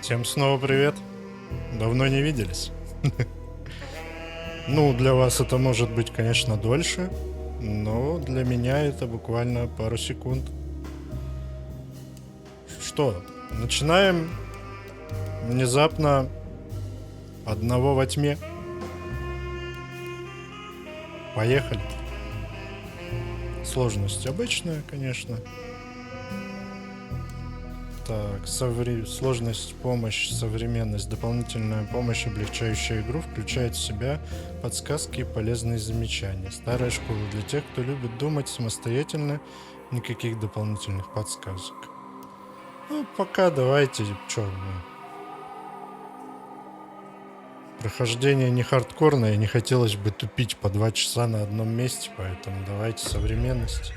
Всем снова привет. Давно не виделись. Ну, для вас это может быть, конечно, дольше, но для меня это буквально пару секунд. Что, начинаем внезапно одного во тьме. Поехали. Сложность обычная, конечно. Так, сложность, помощь, современность, дополнительная помощь, облегчающая игру, включает в себя подсказки и полезные замечания. Старая школа для тех, кто любит думать самостоятельно, никаких дополнительных подсказок. Ну, пока давайте, прохождение не хардкорное, не хотелось бы тупить по 2 часа на одном месте, поэтому давайте современность.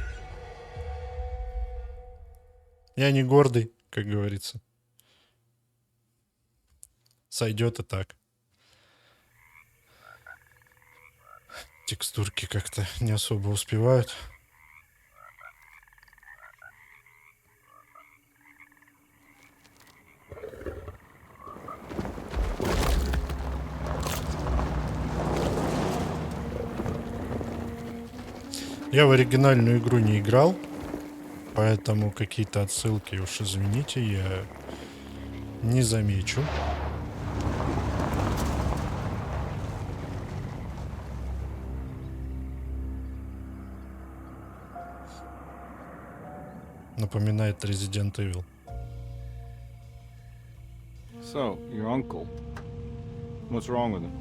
Я не гордый, как говорится. Сойдет и так. Текстурки как-то не особо успевают. Я в оригинальную игру не играл, поэтому какие-то отсылки, уж извините, я не замечу. Напоминает Resident Evil. So, your uncle. What's wrong with him?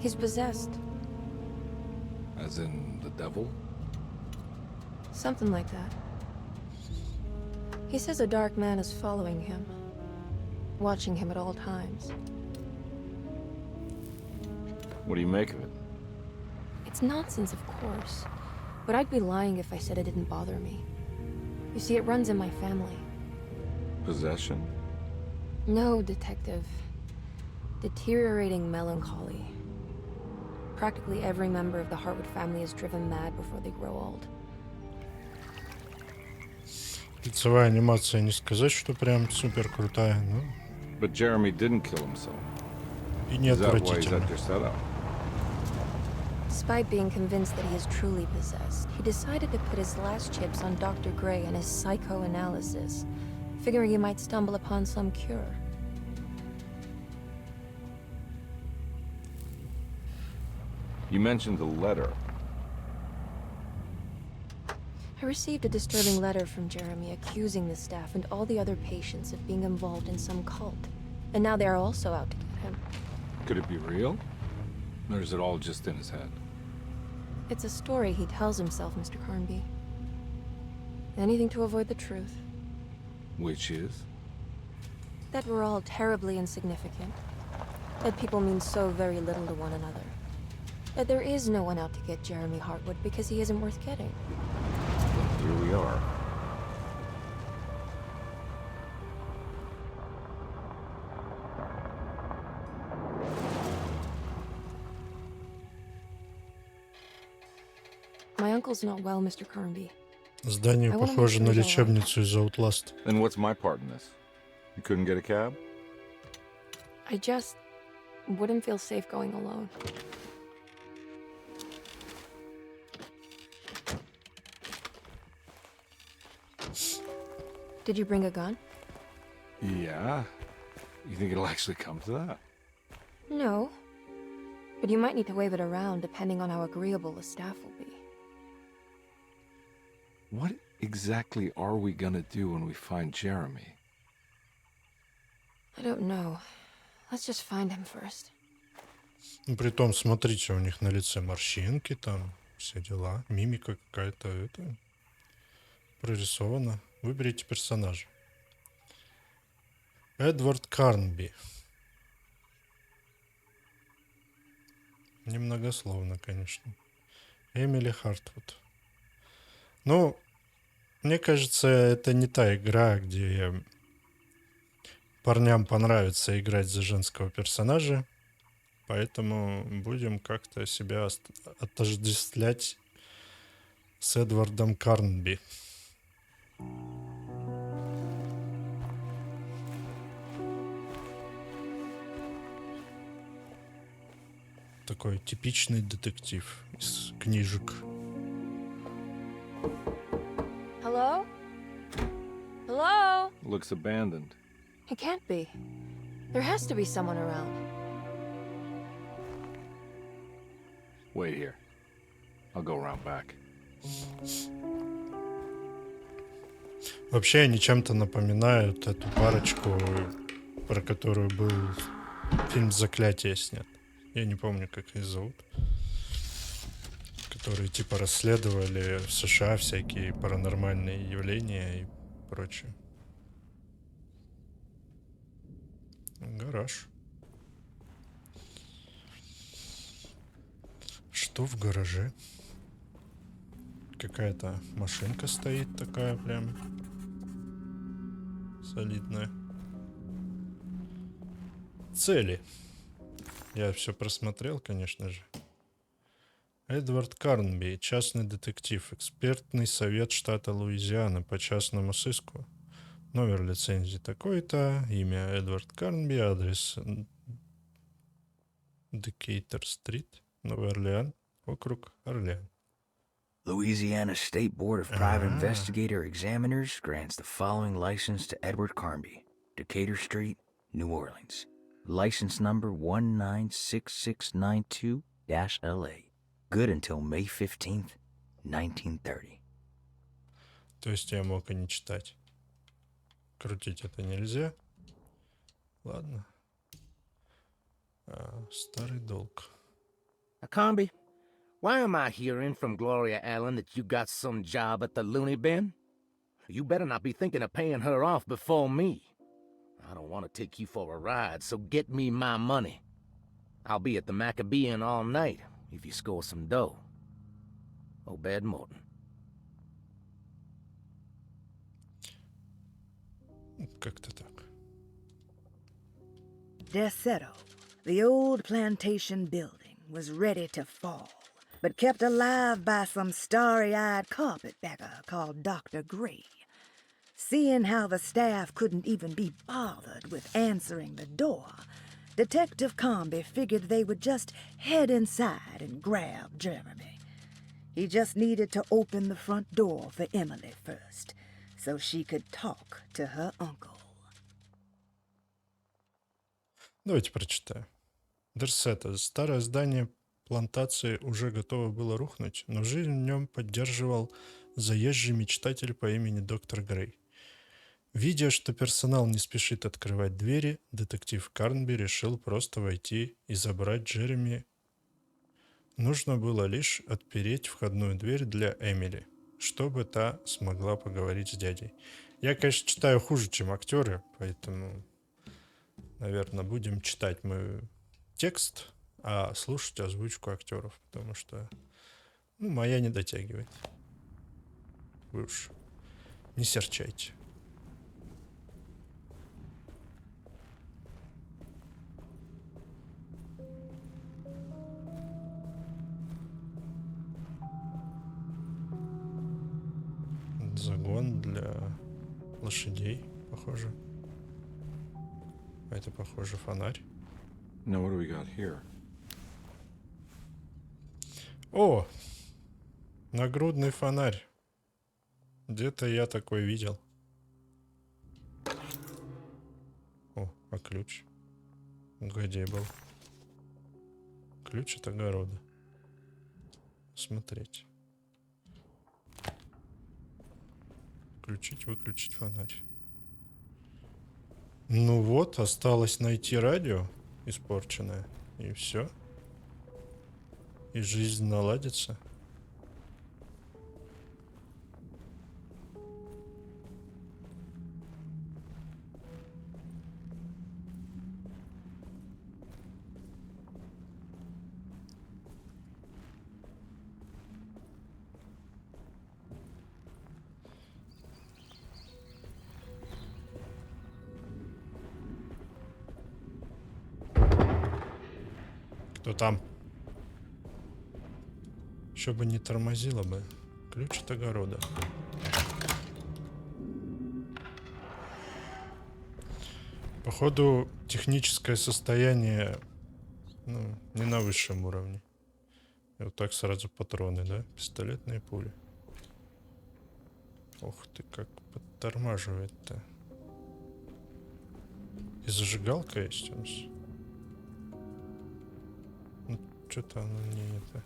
He's possessed. As in the devil? Something like that. He says a dark man is following him, watching him at all times. What do you make of it? It's nonsense, of course, but I'd be lying if I said it didn't bother me. You see, it runs in my family. Possession? No, detective. Deteriorating melancholy. Practically every member of the Hartwood family is driven mad before they grow old. Лицевая анимация не сказать, что прям супер крутая, но But Jeremy didn't kill himself. и не Is that why he's отвратительно. at Dерсето? Despite being convinced that he is truly possessed, he decided to put his last chips on Dr. Gray and his psychoanalysis, figuring he might stumble upon some cure. You mentioned the letter. I received a disturbing letter from Jeremy accusing the staff and all the other patients of being involved in some cult. And now they are also out to get him. Could it be real? Or is it all just in his head? It's a story he tells himself, Mr. Carnby. Anything to avoid the truth. Which is? That we're all terribly insignificant. That people mean so very little to one another. That there is no one out to get Jeremy Hartwood because he isn't worth getting. Here we are. My uncle's not well, Mr. Carnby. Здание похоже на лечебницу из Outlast. Then what's my part in this? You couldn't get a cab? I just wouldn't feel safe going alone. Did you bring a gun? Yeah. You think it'll actually come to that? No. But you might need to wave it around depending on how agreeable the staff will be. What exactly are we gonna do when we find Jeremy? I don't know. Let's just find him first. Ну, притом, смотрите, у них на лице морщинки, там все дела, мимика какая-то, это прорисовано. Выберите персонажа. Эдвард Карнби. Немногословно, конечно. Эмили Хартвуд. Ну, мне кажется, это не та игра, где парням понравится играть за женского персонажа. Поэтому будем как-то себя отождествлять с Эдвардом Карнби. такой типичный детектив из книжек. Hello? Hello? Looks abandoned. It can't be. There has to be someone around. Wait here. I'll go around back. Вообще они чем-то напоминают эту парочку, про которую был фильм «Заклятие» снят. Я не помню, как их зовут. Которые типа расследовали в США всякие паранормальные явления и прочее. Гараж. Что в гараже? Какая-то машинка стоит такая прям солидная. Цели. Я все просмотрел, конечно же. Эдвард Карнби, частный детектив, экспертный совет штата Луизиана по частному сыску. Номер лицензии такой-то, имя Эдвард Карнби, адрес Декейтер-стрит, Новый Орлеан, округ Орлеан. Louisiana State Board of Private Investigator Examiners grants the following license to Edward Carnby, Decatur Street, New Orleans. License number 196692-LA. Good until May 15th, 1930. То есть я мог и не читать. Крутить это нельзя. Ладно. Старый долг. Akambi, why am I hearing from Gloria Allen that you got some job at the loony bin? You better not be thinking of paying her off before me. I don't want to take you for a ride, so get me my money. I'll be at the Maccabean all night if you score some dough. Obed Morton. Как-то так. Dерсето, the old plantation building, was ready to fall, but kept alive by some starry-eyed carpetbagger called Dr. Gray. Seeing how the staff couldn't even be bothered with answering the door, Detective Carnby figured they would just head inside and grab Jeremy. He just needed to open the front door for Emily first, so she could talk to her uncle. Давайте прочитаю. Дерсето. Старое здание плантации уже готово было рухнуть, но жизнь в нем поддерживал заезжий мечтатель по имени доктор Грей. Видя, что персонал не спешит открывать двери, детектив Карнби решил просто войти и забрать Джереми. Нужно было лишь отпереть входную дверь для Эмили, чтобы та смогла поговорить с дядей. Я, конечно, читаю хуже, чем актеры, поэтому, наверное, будем читать мы текст, а слушать озвучку актеров, потому что, моя не дотягивает. Вы уж не серчайте. Загон для лошадей, похоже. Это, похоже, фонарь. Now what do we got here? О! Нагрудный фонарь. Где-то я такой видел. О, а ключ? Где был? Ключ от огорода. Смотреть. Включить, выключить фонарь. Ну вот, осталось найти радио испорченное. И все. И жизнь наладится. Кто там? Еще бы не тормозило бы. Ключ от огорода. Походу, техническое состояние Ну, не на высшем уровне. И вот так сразу патроны, да? Пистолетные пули. Ух ты, как подтормаживает-то. И зажигалка есть у нас. Ну, что-то оно не это.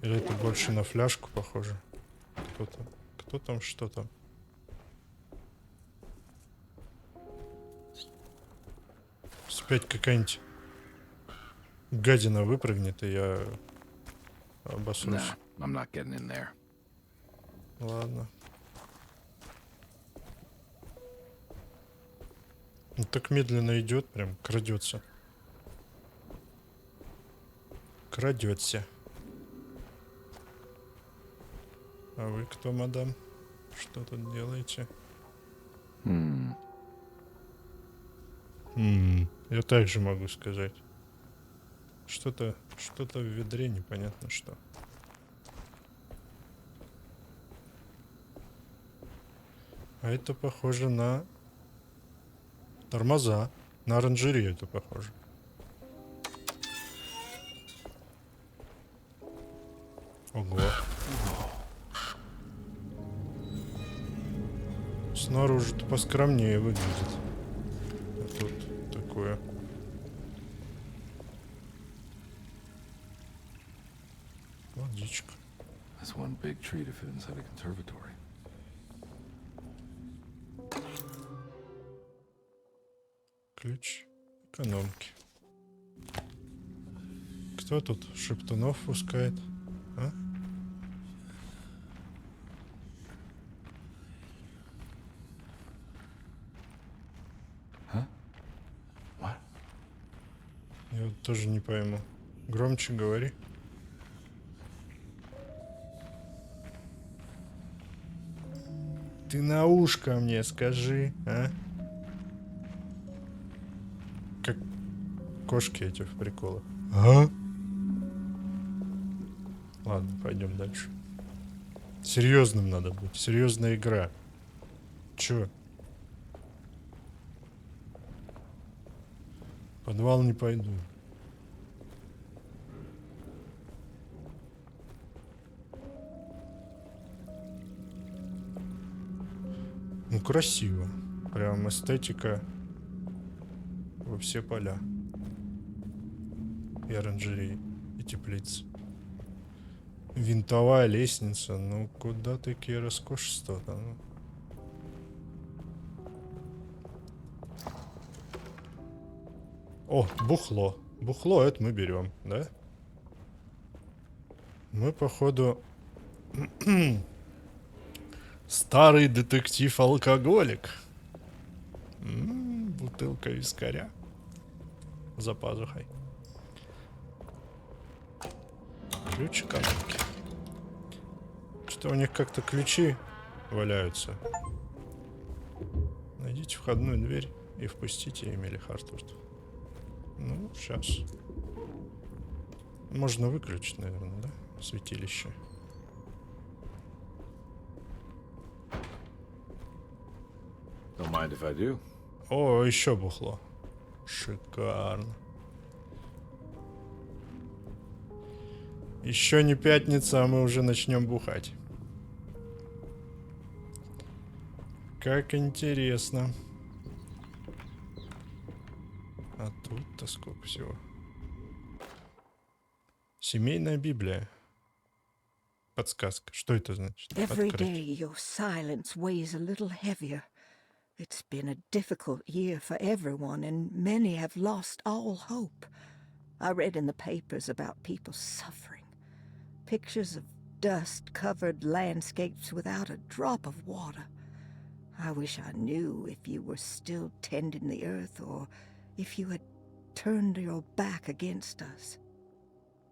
Или это больше на фляжку похоже? Кто там? Кто там? Что там? Опять какая-нибудь гадина выпрыгнет, и я обосрусь. Nah, I'm not getting in there. Ладно. Он так медленно идет, прям крадется. Крадется. А вы кто, мадам? Что тут делаете? Я также могу сказать. Что-то в ведре, непонятно что. А это похоже на тормоза. На оранжерею это похоже. Ого. Снаружи-то поскромнее выглядит. А тут такое. Водичка. That's one big tree to fit inside a conservatory. Ключ экономки. Кто тут шептунов пускает? А? What? Я вот тоже не пойму. Громче говори. Ты на ушко мне скажи, а? Как кошки эти в приколах. А? Ладно, пойдем дальше. Серьезным надо быть. Серьезная игра. Чё? В подвал не пойду. Ну, красиво. Прям эстетика во все поля. И оранжереи, и теплицы. Винтовая лестница. Ну, куда такие роскошества-то? Ну? О, бухло. Бухло это мы берем, да? Мы, походу... Старый детектив-алкоголик. Бутылка вискаря. За пазухой. Ключ экономки. Что у них как-то ключи валяются. Найдите входную дверь и впустите Эмили Хартвуд. Ну, сейчас. Можно выключить, наверное, да? Святилище. Don't mind if I do. О, еще бухло. Шикарно. Еще не пятница, а мы уже начнем бухать. Как интересно. А тут-то сколько всего. Семейная Библия. Подсказка. Что это значит? Every Открыть. day your silence weighs a little heavier. It's been a difficult year for everyone, and many have lost all hope. I read in the papers about people suffering. Pictures of dust-covered landscapes without a drop of water. I wish I knew if you were still tending the earth or if you had turned your back against us.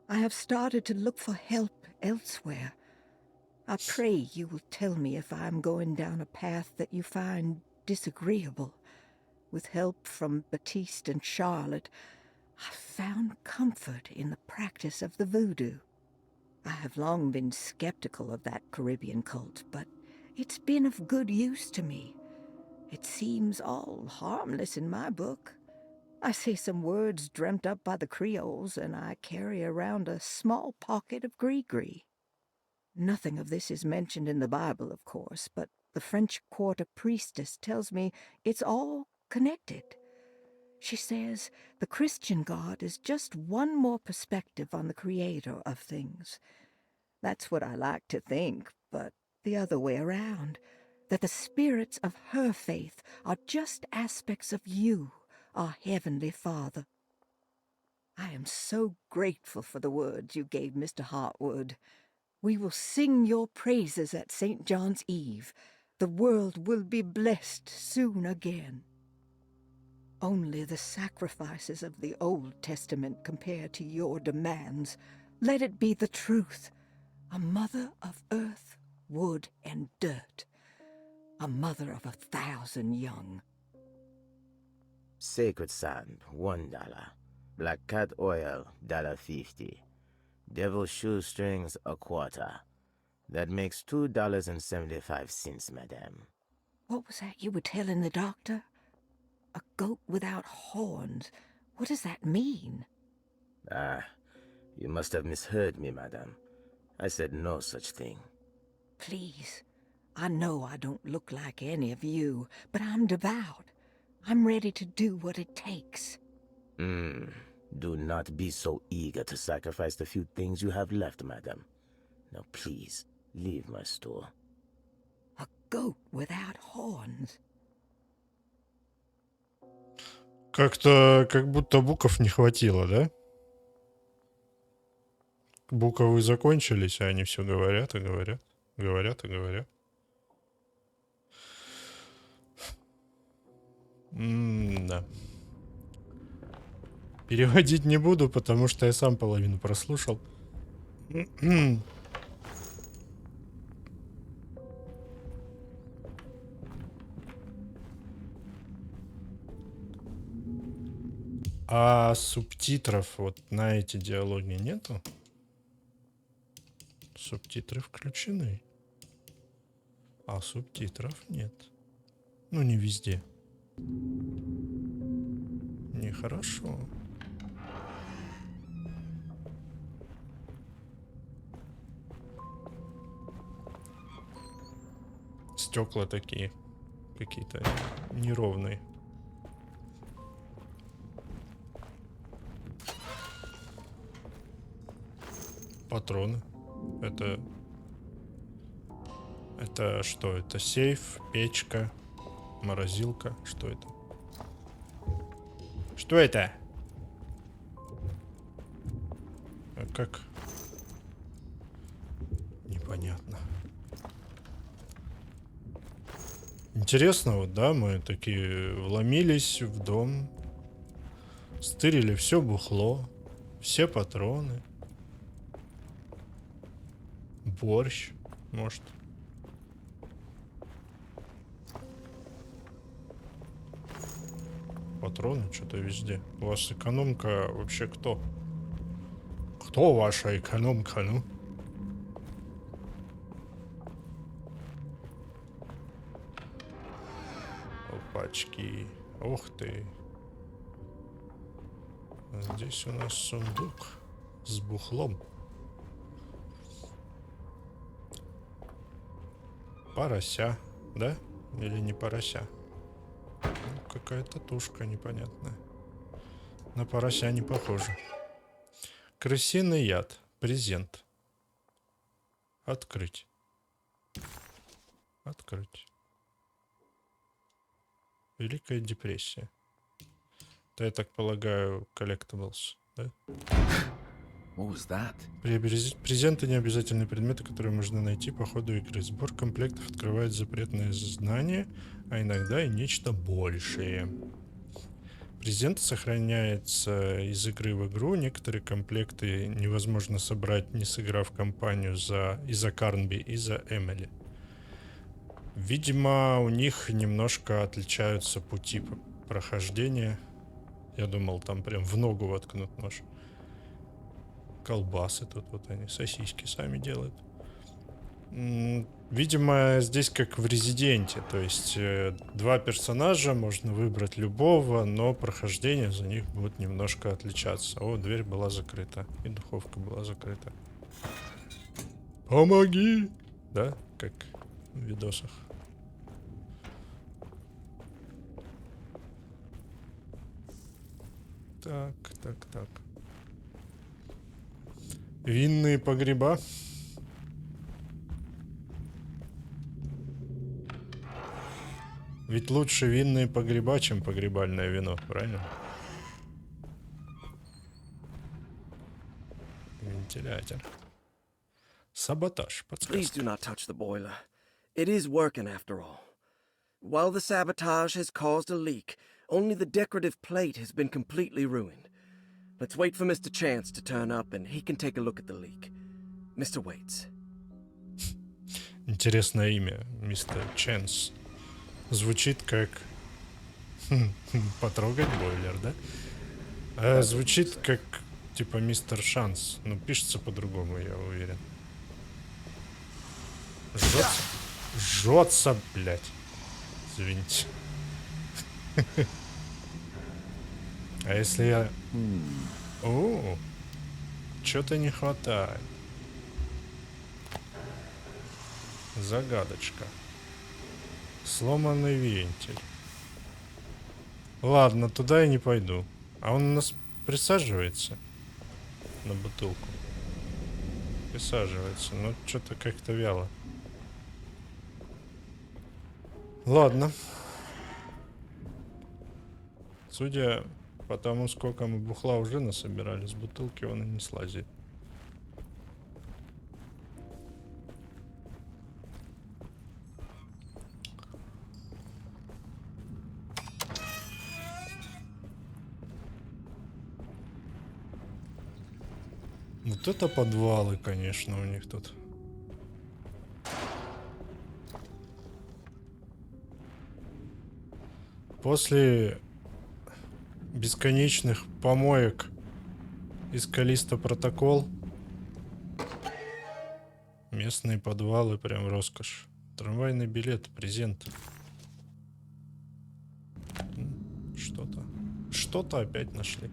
I have started to look for help elsewhere. I pray you will tell me if I am going down a path that you find disagreeable. With help from Baptiste and Charlotte, I found comfort in the practice of the voodoo. I have long been skeptical of that Caribbean cult, but it's been of good use to me. It seems all harmless in my book. I see some words dreamt up by the Creoles, and I carry around a small pocket of gree-gree. Nothing of this is mentioned in the Bible, of course, but the French Quarter priestess tells me it's all connected. She says the Christian God is just one more perspective on the creator of things. That's what I like to think, but the other way around, that the spirits of her faith are just aspects of you, our Heavenly Father. I am so grateful for the words you gave Mr. Hartwood. We will sing your praises at St. John's Eve. The world will be blessed soon again. Only the sacrifices of the Old Testament compare to your demands. Let it be the truth. A mother of earth, wood, and dirt. A mother of 1,000 young. Sacred sand, $1. Black cat oil, $1.50. Devil shoestrings, a quarter. That makes $2.75, madame. What was that you were telling the doctor? A goat without horns. What does that mean? Ah, you must have misheard me, madame. I said no such thing. Please, I know I don't look like any of you, but I'm devout. I'm ready to do what it takes. Do not be so eager to sacrifice the few things you have left, madam. Now please, leave my store. A goat without horns. Как-то, как будто букв не хватило, да? Буквы закончились, а они все говорят и говорят. Говорят и говорят. Да. Переводить не буду, потому что я сам половину прослушал. А субтитров вот на эти диалоги нету? Субтитры включены. А субтитров нет. Ну, не везде. Нехорошо. Стекла такие. Какие-то неровные. Патроны. Это что? Это сейф, печка, морозилка. Что это? Что это? А как? Непонятно. Интересно, вот, да, мы такие вломились в дом, стырили все бухло, все патроны. Борщ, может. Патроны что-то везде. У вас экономка вообще кто? Кто ваша экономка, ну? Опачки. Ух ты. Здесь у нас сундук с бухлом. Порося, да? Или не порося? Ну, какая-то тушка непонятная. На порося не похоже. Крысиный яд. Презент. Открыть. Открыть. Великая депрессия. Это, я так полагаю, collectibles, да? What was that? Презенты — необязательные предметы, которые можно найти по ходу игры. Сбор комплектов открывает запретные знания, а иногда и нечто большее. Презент сохраняется из игры в игру. Некоторые комплекты невозможно собрать, не сыграв кампанию и за Карнби, и за Эмили. Видимо, у них немножко отличаются пути прохождения. Я думал, там прям в ногу воткнут нож. Колбасы тут вот они, сосиски сами делают. Видимо, здесь как в Резиденте. То есть два персонажа, можно выбрать любого, но прохождение за них будет немножко отличаться. О, дверь была закрыта. И духовка была закрыта. Помоги! Да, как в видосах. Так, так, так. Винные погреба. Ведь лучше винные погреба, чем погребальное вино, правильно? Вентилятор. Саботаж, Please подсказка. do not touch the boiler. It is working after all. While the sabotage has caused a leak, only the decorative plate has been completely ruined. Let's wait for Mr. Chance to turn up and he can take a look at the leak. Mr. Waits. Интересное имя, мистер Ченс. Звучит как... Потрогать бойлер, да? А звучит как, типа, мистер Шанс. Ну, пишется по-другому, я уверен. Жжется? Жжется, блядь. Извините. А если я... О, что-то не хватает. Загадочка. Сломанный вентиль. Ладно, туда я не пойду. А он у нас присаживается на бутылку. Присаживается, но что-то как-то вяло. Ладно. Судя по тому, сколько мы бухла уже насобирали, с бутылки он и не слазит. Вот это подвалы, конечно, у них тут. После бесконечных помоек из Калиста Протокол местные подвалы прям роскошь. Трамвайный билет, презент. Что-то опять нашли.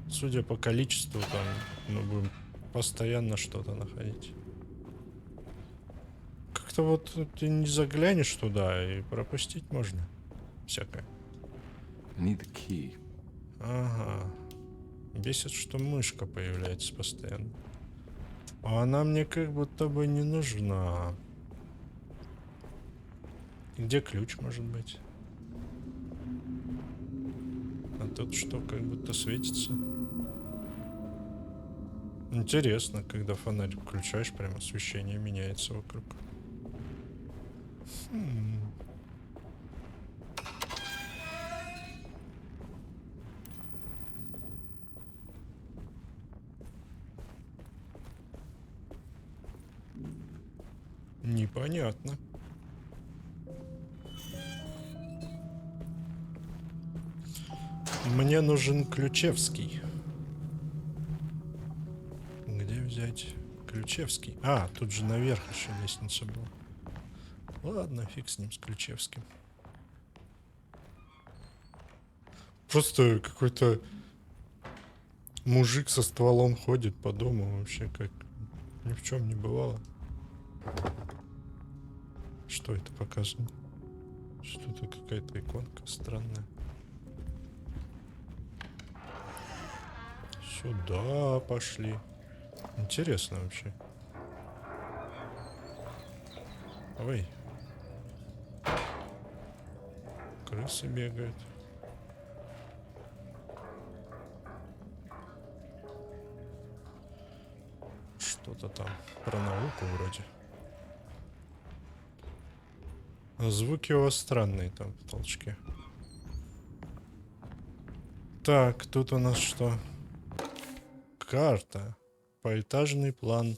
Судя по количеству, там мы будем постоянно что-то находить. Как-то вот ты не заглянешь туда и пропустить можно. Всякое. Need the key. Ага. Бесит, что мышка появляется постоянно. А она мне как будто бы не нужна. Где ключ, может быть? А тут что, как будто светится? Интересно, когда фонарь включаешь, прям освещение меняется вокруг. Непонятно. Мне нужен Ключевский. Где взять Ключевский? А, тут же наверх еще лестница была. Ладно, фиг с ним, с Ключевским. Просто какой-то мужик со стволом ходит по дому, вообще как ни в чем не бывало. Что это показано? Что-то какая-то иконка странная. Сюда пошли. Интересно вообще. Ой. Крысы бегают. Что-то там про науку вроде. А звуки у вас странные там в толчке. Так, тут у нас что? Карта. Поэтажный план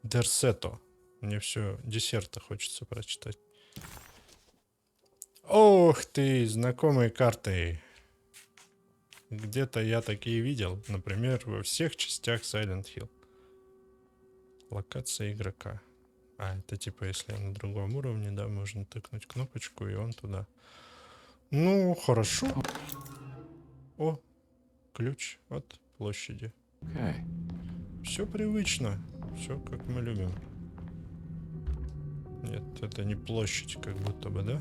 Дерсето. Мне все десерта хочется прочитать. Ох ты, знакомые карты. Где-то я такие видел. Например, во всех частях Silent Hill. Локация игрока. А, это типа, если на другом уровне, да, можно тыкнуть кнопочку, и он туда. Ну, хорошо. О, ключ от площади. Okay. Все привычно. Все как мы любим. Нет, это не площадь, как будто бы, да?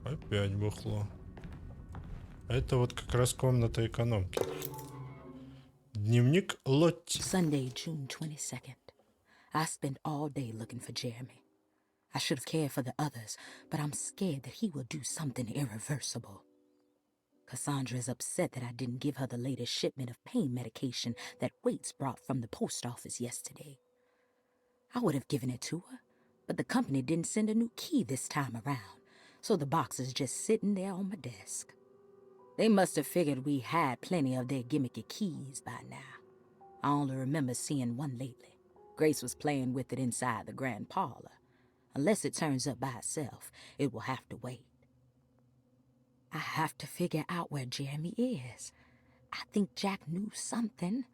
Опять бухло. Это вот как раз комната экономки. Дневник Лотти. Sunday, June 22nd. I spent all day looking for Jeremy. I should have cared for the others, but I'm scared that he will do something irreversible. Cassandra is upset that I didn't give her the latest shipment of pain medication that Waits brought from the post office yesterday. I would have given it to her, but the company didn't send a new key this time around, so the box is just sitting there on my desk. They must have figured we had plenty of their gimmicky keys by now. I only remember seeing one lately. Grace was playing with it inside the grand parlor. Unless it turns up by itself, it will have to wait. I have to figure out where Jeremy is. I think Jack knew something.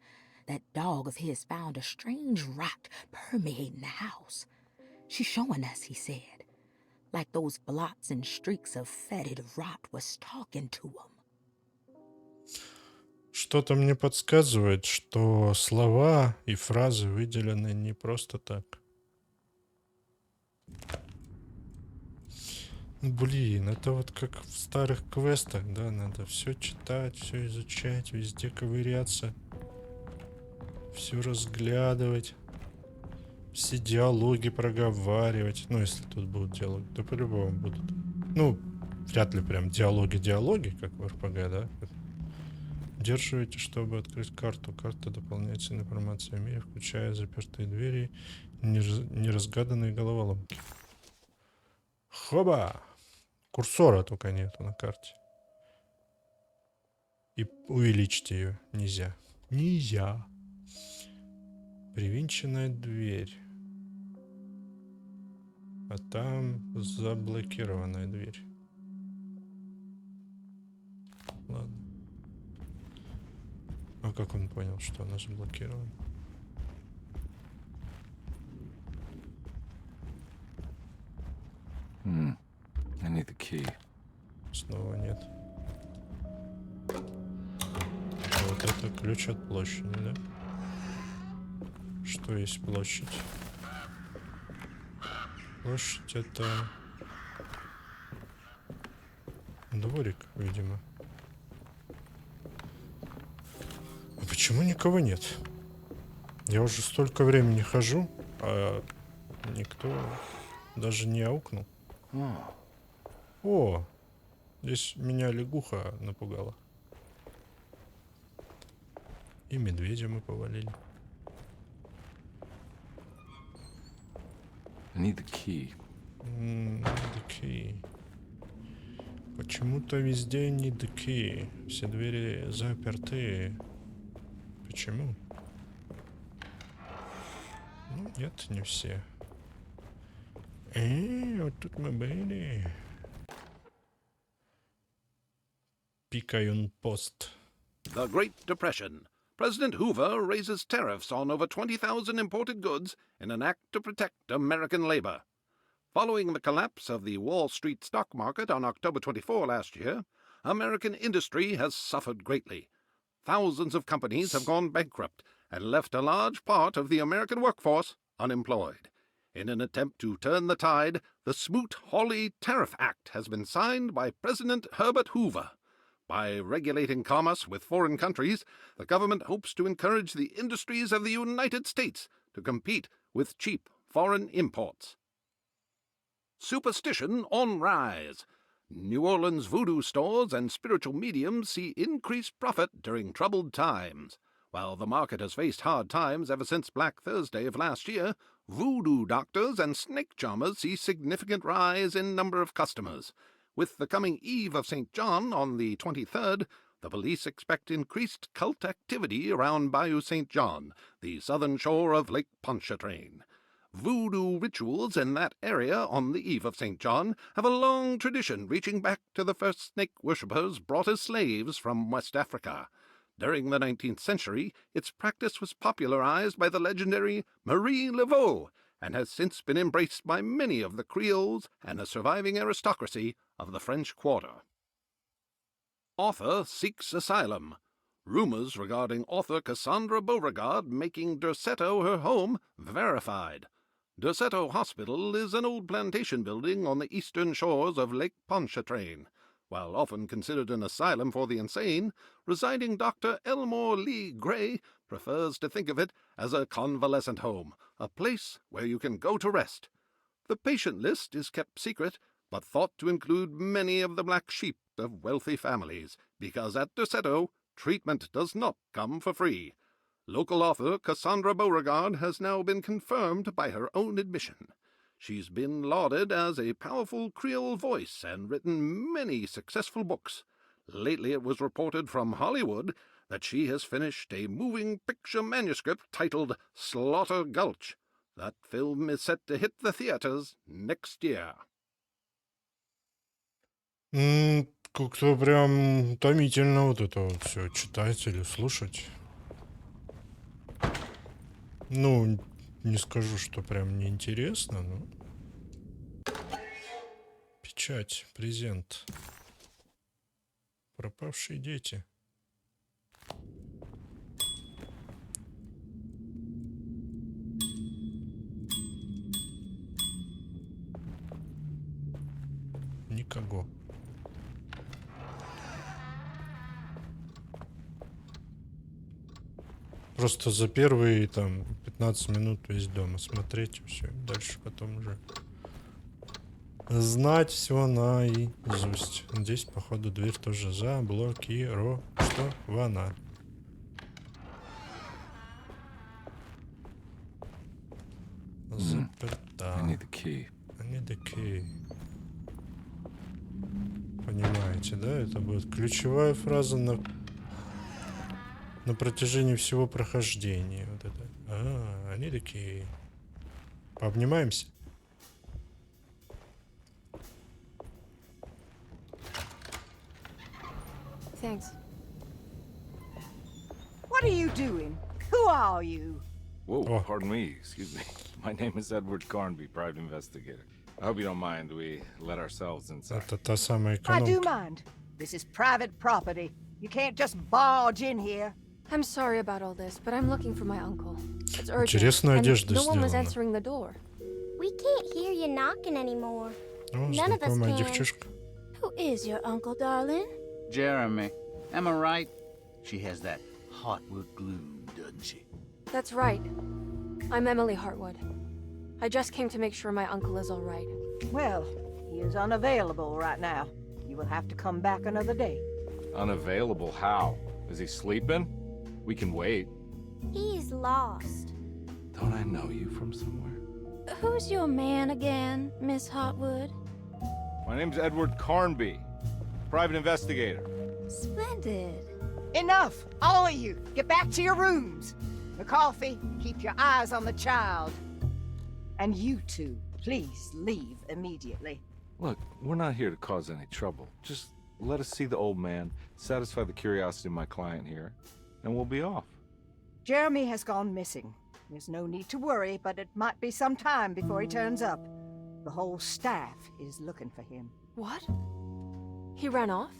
That dog of his found a strange rot permeating the house. She's showing us, he said. Like those blots and streaks of fetid rot was talking to him. Что-то мне подсказывает, что слова и фразы выделены не просто так. Блин, это вот как в старых квестах, да, надо все читать, все изучать, везде ковыряться, все разглядывать, все диалоги проговаривать. Ну, если тут будут диалоги, то по-любому будут. Ну, вряд ли прям диалоги, как в РПГ, да? Удерживайте, чтобы открыть карту. Карта дополняется информацией о мире, включая запертые двери и неразгаданные головоломки. Хоба! Курсора только нету на карте. И увеличить ее нельзя. Нельзя. Привинченная дверь. А там заблокированная дверь. Ладно. А как он понял, что она заблокирована? I need the key. Снова нет. Вот это ключ от площади, да? Что есть площадь? Площадь это... дворик, видимо. А почему никого нет? Я уже столько времени хожу, а никто даже не аукнул. О, здесь меня лягуха напугала. И медведя мы повалили. I need the key. The key. Почему-то везде need the key. Все двери заперты. Почему? Ну, нет, не все. Вот тут мы были. Пикаюн пост. The Great Depression. President Hoover raises tariffs on over 20,000 imported goods in an act to protect American labor. Following the collapse of the Wall Street stock market on October 24 last year, American industry has suffered greatly. Thousands of companies have gone bankrupt and left a large part of the American workforce unemployed. In an attempt to turn the tide, the Smoot-Hawley Tariff Act has been signed by President Herbert Hoover. By regulating commerce with foreign countries, the government hopes to encourage the industries of the United States to compete with cheap foreign imports. Superstition on rise. New Orleans voodoo stores and spiritual mediums see increased profit during troubled times. While the market has faced hard times ever since Black Thursday of last year, voodoo doctors and snake charmers see significant rise in number of customers. With the coming Eve of St. John on the 23rd, the police expect increased cult activity around Bayou St. John, the southern shore of Lake Pontchartrain. Voodoo rituals in that area on the Eve of St. John have a long tradition reaching back to the first snake worshippers brought as slaves from West Africa. During the 19th century, its practice was popularized by the legendary Marie Laveau and has since been embraced by many of the Creoles and the surviving aristocracy of the French Quarter. Author seeks asylum. Rumors regarding author Cassandra Beauregard making Derseto her home verified. Derseto Hospital is an old plantation building on the eastern shores of Lake Pontchartrain. While often considered an asylum for the insane, residing Dr. Elmore Lee Gray prefers to think of it as a convalescent home, a place where you can go to rest. The patient list is kept secret, but thought to include many of the black sheep of wealthy families, because at Derseto, treatment does not come for free. Local author Cassandra Beauregard has now been confirmed by her own admission. She's been lauded as a powerful Creole voice and written many successful books. Lately it was reported from Hollywood that she has finished a moving picture manuscript titled Slaughter Gulch. That film is set to hit the theaters next year. Как-то прям утомительно вот это вот все читать или слушать. Ну, не скажу, что прям неинтересно, но... Печать, презент. Пропавшие дети. Никого. Просто за первые там 15 минут весь дом осмотреть и все. Дальше потом уже знать все наизусть. Здесь, походу, дверь тоже заблокирована. Заперта. I need the key. I need the key. Понимаете, да? Это будет ключевая фраза на протяжении всего прохождения. Вот это. Они такие. Пообнимаемся. Thanks. What are you doing? Who are you? Whoa, Oh. pardon me, excuse me. My name is Edward Carnby, private investigator. I hope you don't mind we let ourselves inside. Это та самая I do экономка. mind. This is private property. You can't just barge in here. I'm sorry about all this, but I'm looking for my uncle. It's urgent. Интересная and одежда no one was сделана. answering the door. We can't hear you knocking anymore. О, None of us знакомая can. девчушка. Who is your uncle, darling? Jeremy. Am I right? She has that hotwood glue, doesn't she? That's right. I'm Emily Hartwood. I just came to make sure my uncle is all right. Well, he is unavailable right now. You will have to come back another day. Unavailable how? Is he sleeping? We can wait. He's lost. Don't I know you from somewhere? Who's your man again, Miss Hotwood? My name's Edward Carnby, private investigator. Splendid. Enough! All of you! Get back to your rooms! McCarthy, keep your eyes on the child. And you two, please leave immediately. Look, we're not here to cause any trouble. Just let us see the old man, satisfy the curiosity of my client here, and we'll be off. Jeremy has gone missing. There's no need to worry, but it might be some time before he turns up. The whole staff is looking for him. What? He ran off?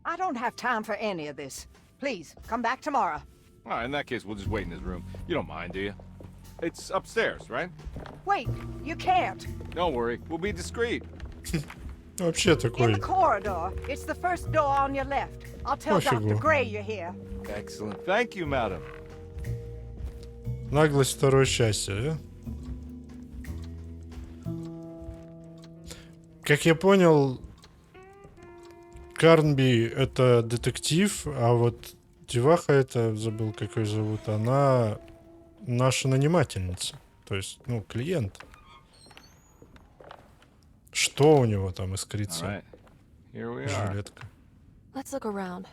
I don't have time for any of this. Please, come back tomorrow. All right, in that case, we'll just wait in his room. You don't mind, do you? It's upstairs, right? Wait, you can't. Don't worry, we'll be discreet. Вообще In такой. the corridor. It's the first door on your left. I'll tell Пофигу. Dr. Gray you're here. Excellent. Thank you, madam. Наглость второе счастье, да? Как я понял, Карнби это детектив, а вот деваха это, забыл как ее зовут, она наша нанимательница. То есть, ну, клиент. Что у него там All искрится? right, here we are. Жилетка. Let's look around.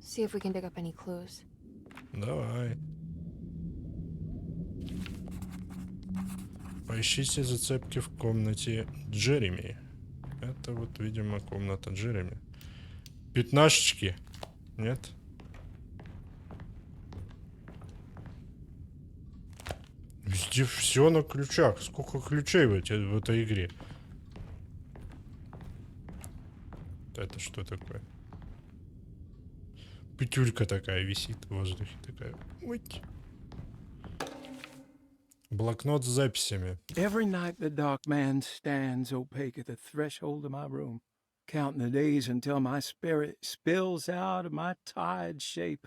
See if we can dig up any clues. Давай. Поищите зацепки в комнате Джереми. Это вот, видимо, комната Джереми. Пятнашечки. Нет? Везде все на ключах. Сколько ключей в этой игре? Это что такое? Петюлька такая висит в воздухе. Такая. Ой. Блокнот с записями. Every night the dark man stands opaque at the threshold of my room, counting the days until my spirit spills out of my tired shape.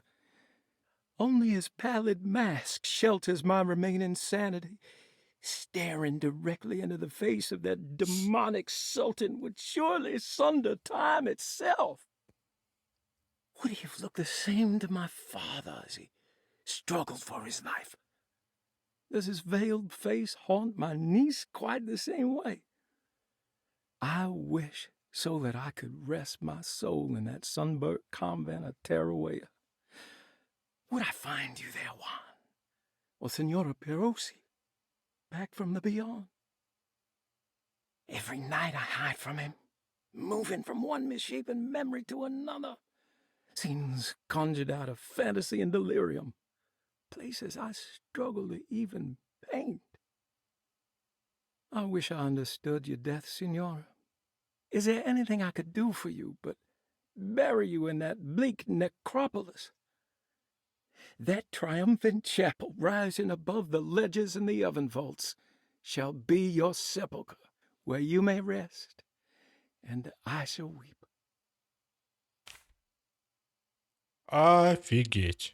Only his pallid mask shelters my remaining sanity. Staring directly into the face of that demonic sultan would surely sunder time itself. Would he have looked the same to my father as he struggled for his life? Does his veiled face haunt my niece quite the same way? I wish so that I could rest my soul in that sunburnt convent of Tarawea. Would I find you there, Juan? Or Senora Perosi, back from the beyond? Every night I hide from him, moving from one misshapen memory to another. Scenes conjured out of fantasy and delirium. Places I struggle to even paint. I wish I understood your death, Senora. Is there anything I could do for you but bury you in that bleak necropolis? That triumphant chapel rising above the ledges and the oven vaults shall be your sepulchre, where you may rest, and I shall weep. Офигеть.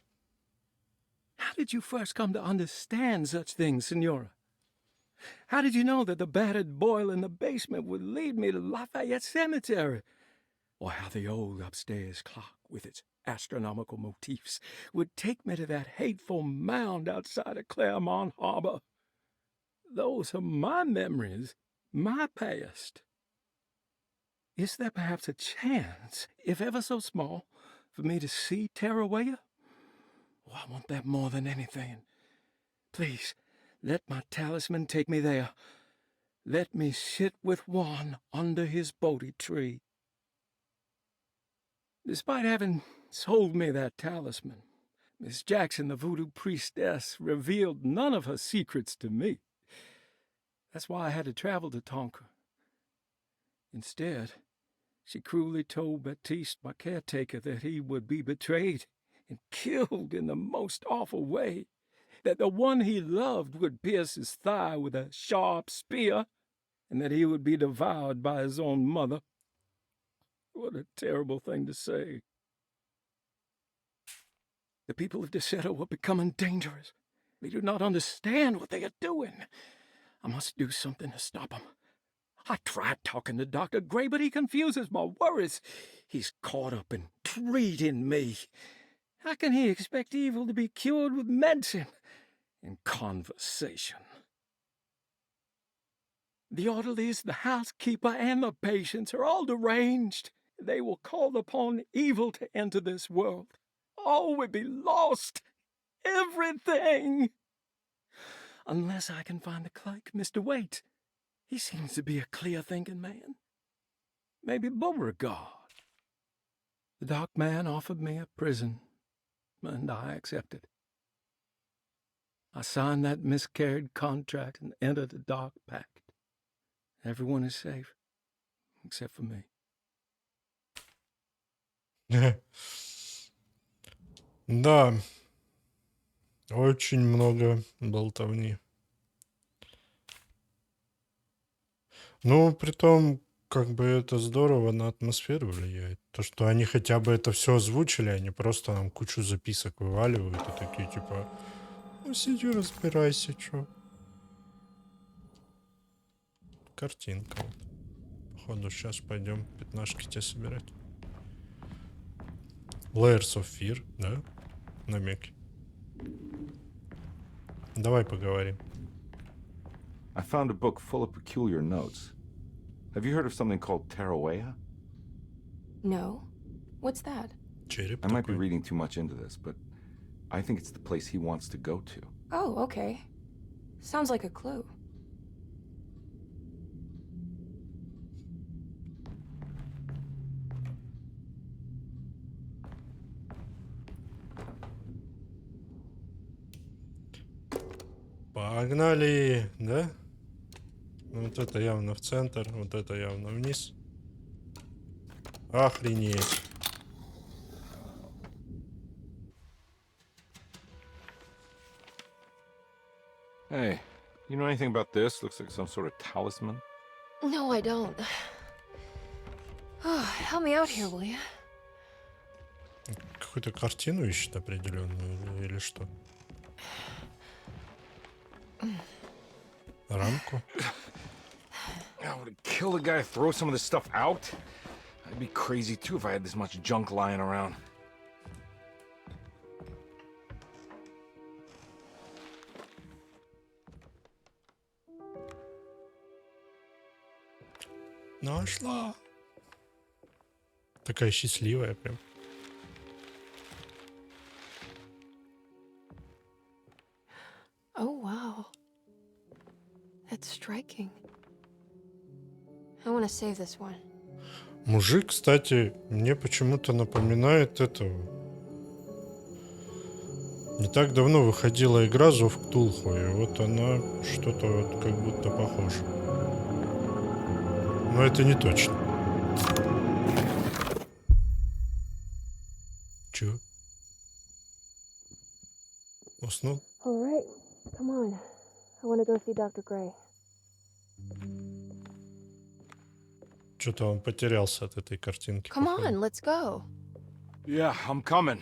How did you first come to understand such things, Senora? How did you know that the battered boil in the basement would lead me to Lafayette Cemetery? Or how the old upstairs clock, with its astronomical motifs, would take me to that hateful mound outside of Claremont Harbor? Those are my memories, my past. Is there perhaps a chance, if ever so small, for me to see Tarawea? Oh, I want that more than anything. Please, let my talisman take me there. Let me sit with Juan under his Bodhi tree. Despite having sold me that talisman, Miss Jackson, the voodoo priestess, revealed none of her secrets to me. That's why I had to travel to Tonka. Instead, she cruelly told Baptiste, my caretaker, that he would be betrayed and killed in the most awful way, that the one he loved would pierce his thigh with a sharp spear, and that he would be devoured by his own mother. What a terrible thing to say. The people of Dersето are becoming dangerous. They do not understand what they are doing. I must do something to stop them. I tried talking to Dr. Gray, but he confuses my worries. He's caught up in treating me. How can he expect evil to be cured with medicine and conversation? The orderlies, the housekeeper, and the patients are all deranged. They will call upon evil to enter this world. All will be lost. Everything. Unless I can find the clerk, Mr. Waite. He seems to be a clear-thinking man. Maybe Beauregard. The dark man offered me a prison, and I accepted. I signed that miscarried contract and entered the dark pact. Everyone is safe, except for me. Да, очень много болтовни. Ну, притом, как бы это здорово на атмосферу влияет. То, что они хотя бы это все озвучили, они просто нам кучу записок вываливают и такие, типа, ну, сиди, разбирайся, чё. Картинка вот. Походу, сейчас пойдем пятнашки тебе собирать. Layers of Fear, да? Намеки. Давай поговорим. I found a book full of peculiar notes. Have you heard of something called Tarawea? No. What's that? Череп I might be такой. reading too much into this, but I think it's the place he wants to go to. Oh, okay. Sounds like a clue. Погнали, да? Вот это явно в центр, вот это явно вниз. Охренеть. Hey, you know anything about this? Looks like some sort of talisman. No, I don't. Oh, help me out here, will you? Какую-то картину ищет определенную или что? Рамку? I would kill the guy to throw some of this stuff out. I'd be crazy too if I had this much junk lying around. Нашла. Такая счастливая прям. Oh, wow. That's striking. I want to save this one. Мужик, кстати, мне почему-то напоминает этого. Не так давно выходила игра Зов Ктулху, и вот она что-то вот как будто похожа. Но это не точно. Чё? Уснул? All right, come on. I want to go see Dr. Gray. Что-то он потерялся от этой картинки. Come on, let's go. Yeah, I'm coming.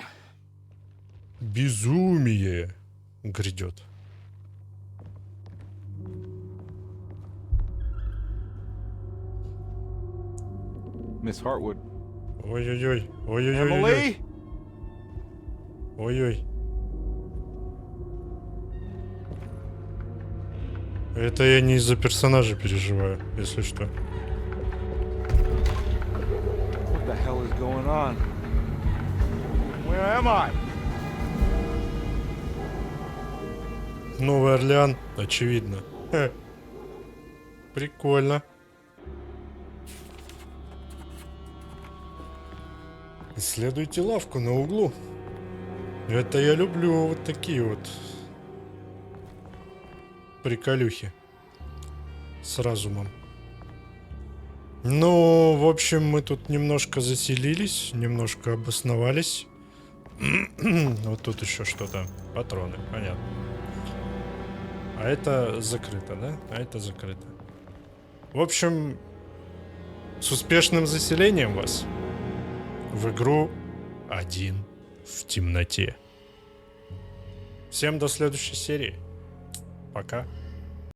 Безумие грядет. Miss Hartwood. Ой-ой-ой. Ой-ой-ой. Emily? Ой-ой. Это я не из-за персонажа переживаю, если что. What the hell is going on? Where am I? Новый Орлеан, очевидно. Прикольно. Исследуйте лавку на углу. Это я люблю вот такие вот приколюхи с разумом. Ну, в общем, мы тут немножко заселились, немножко обосновались. Вот тут еще что-то. Патроны, понятно. А это закрыто, да? А это закрыто. В общем, с успешным заселением вас в игру «Один в темноте». Всем до следующей серии. Пока.